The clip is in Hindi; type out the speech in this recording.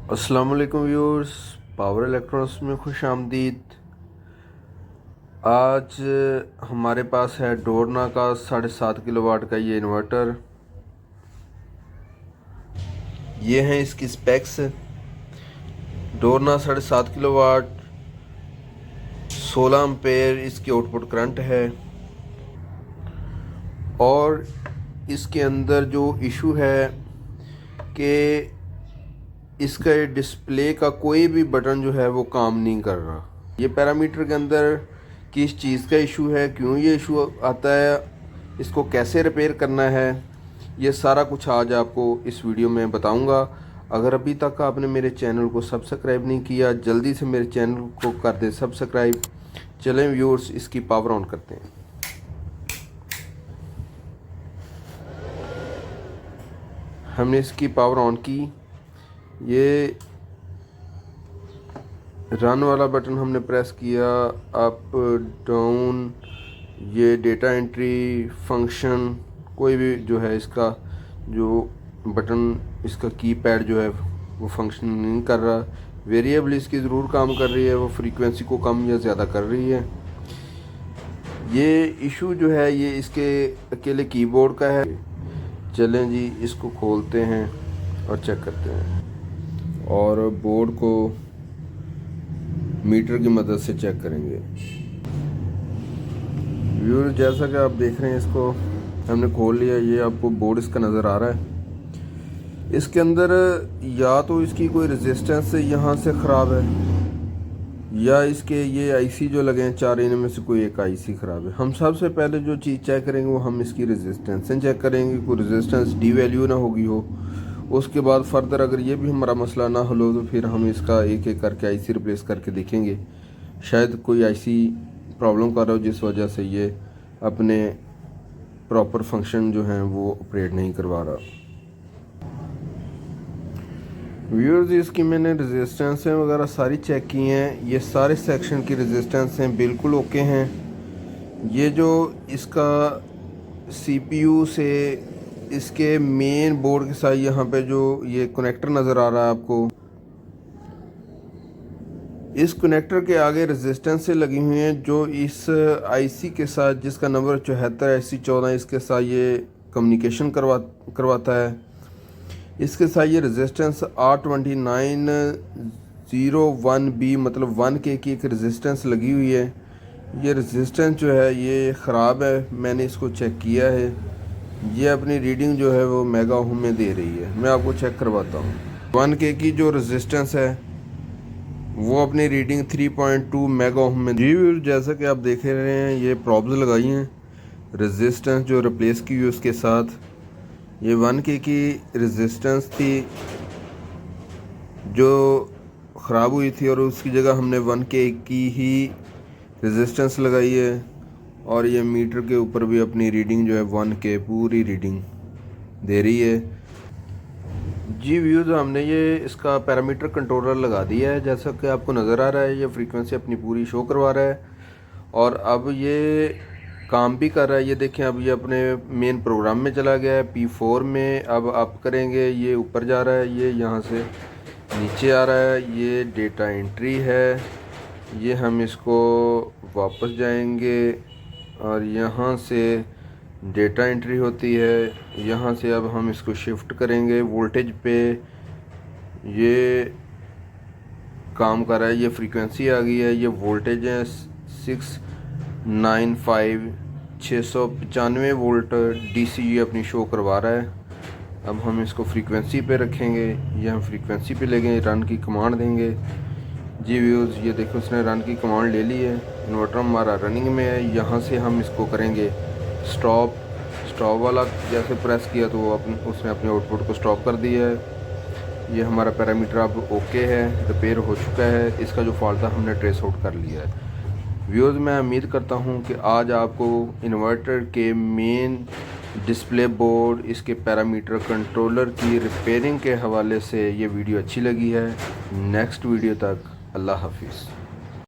अस्सलाम वालेकुम व्यूअर्स, पावर इलेक्ट्रॉनिक्स में खुश आमदीद। आज हमारे पास है डोरना का 7.5 किलोवाट का ये इन्वर्टर। ये हैं इसकी स्पेक्स। डोरना 7.5 किलोवाट, 16 एम्पेयर इसकी आउटपुट करंट है। और इसके अंदर जो इशू है कि इसका डिस्प्ले का कोई भी बटन जो है वो काम नहीं कर रहा। ये पैरामीटर के अंदर किस चीज़ का इशू है, क्यों ये इशू आता है, इसको कैसे रिपेयर करना है, ये सारा कुछ आज आपको इस वीडियो में बताऊंगा। अगर अभी तक आपने मेरे चैनल को सब्सक्राइब नहीं किया, जल्दी से मेरे चैनल को कर दें सब्सक्राइब। चलें व्यूअर्स, इसकी पावर ऑन करते हैं। हमने इसकी पावर ऑन की। ये रन वाला बटन हमने प्रेस किया, अप डाउन, ये डेटा एंट्री फंक्शन, कोई भी जो है इसका जो बटन, इसका कीपैड जो है वो फंक्शन नहीं कर रहा। वेरिएबल इसकी ज़रूर काम कर रही है, वो फ्रीक्वेंसी को कम या ज़्यादा कर रही है। ये इशू जो है ये इसके अकेले कीबोर्ड का है। चलें जी, इसको खोलते हैं और चेक करते हैं, और बोर्ड को मीटर की मदद से चेक करेंगे। व्यूअर, जैसा कि आप देख रहे हैं, इसको हमने खोल लिया। ये आपको बोर्ड इसका नज़र आ रहा है। इसके अंदर या तो इसकी कोई रेजिस्टेंस यहाँ से ख़राब है, या इसके ये आईसी जो लगे हैं 4 इनमें से कोई एक आईसी ख़राब है। हम सबसे पहले जो चीज़ चेक करेंगे वो हम इसकी रेजिस्टेंस से चेक करेंगे, कोई रेजिस्टेंस डी वैल्यू ना होगी हो। उसके बाद फर्दर अगर ये भी हमारा मसला ना हल हो तो फिर हम इसका एक एक करके आईसी रिप्लेस करके देखेंगे। शायद कोई आईसी प्रॉब्लम कर रहा हो जिस वजह से ये अपने प्रॉपर फंक्शन जो हैं वो ऑपरेट नहीं करवा रहा। व्यूअर्स, इसकी मैंने रेजिस्टेंसें वगैरह सारी चेक की हैं। ये सारे सेक्शन की रेजिस्टेंसें बिल्कुल ओके हैं। ये जो इसका सीपीयू से इसके मेन बोर्ड के साथ यहाँ पे जो ये कनेक्टर नज़र आ रहा है आपको, इस कनेक्टर के आगे रेजिस्टेंस से लगी हुई हैं जो इस आईसी के साथ, जिसका नंबर 74 IC14, इसके साथ ये कम्युनिकेशन करवाता है। इसके साथ ये रेजिस्टेंस R2901B मतलब 1K की एक रेजिस्टेंस लगी हुई है। ये रेजिस्टेंस जो है ये ख़राब है, मैंने इसको चेक किया है। ये अपनी रीडिंग जो है वो मेगा ओम में दे रही है। मैं आपको चेक करवाता हूँ। 1K की जो रेजिस्टेंस है वो अपनी रीडिंग 3.2 मेगा ओम में। जी, जैसा कि आप देख रहे हैं, ये प्रॉब्स लगाई हैं। रेजिस्टेंस जो रिप्लेस की हुई उसके साथ ये 1K की रेजिस्टेंस थी जो ख़राब हुई थी, और उसकी जगह हमने 1K की ही रेजिस्टेंस लगाई है। और ये मीटर के ऊपर भी अपनी रीडिंग जो है 1K पूरी रीडिंग दे रही है। जी व्यूज़, हमने ये इसका पैरामीटर कंट्रोलर लगा दिया है। जैसा कि आपको नज़र आ रहा है, ये फ्रीक्वेंसी अपनी पूरी शो करवा रहा है और अब ये काम भी कर रहा है। ये देखें, अब ये अपने मेन प्रोग्राम में चला गया है, P4 में। अब आप करेंगे, ये ऊपर जा रहा है, ये यहाँ से नीचे आ रहा है। ये डेटा एंट्री है। ये हम इसको वापस जाएंगे और यहाँ से डेटा एंट्री होती है। यहाँ से अब हम इसको शिफ्ट करेंगे वोल्टेज पे। ये काम कर रहा है, ये फ्रीक्वेंसी आ गई है, ये वोल्टेज है 695 वोल्ट DC ये अपनी शो करवा रहा है। अब हम इसको फ्रीक्वेंसी पे रखेंगे, ये हम फ्रीक्वेंसी पे लेंगे, रन की कमांड देंगे। जी व्यूज़, ये देखो उसने रन की कमांड ले ली है। इन्वर्टर हमारा रनिंग में है। यहाँ से हम इसको करेंगे स्टॉप वाला, जैसे प्रेस किया तो वो उसने अपने आउटपुट को स्टॉप कर दिया है। ये हमारा पैरामीटर अब ओके है, रिपेयर हो चुका है। इसका जो फॉल्ट था हमने ट्रेस आउट कर लिया है। व्यूअर्स, मैं उम्मीद करता हूँ कि आज आपको इन्वर्टर के मेन डिस्प्ले बोर्ड, इसके पैरामीटर कंट्रोलर की रिपेयरिंग के हवाले से ये वीडियो अच्छी लगी है। नेक्स्ट वीडियो तक अल्लाह हाफिज़।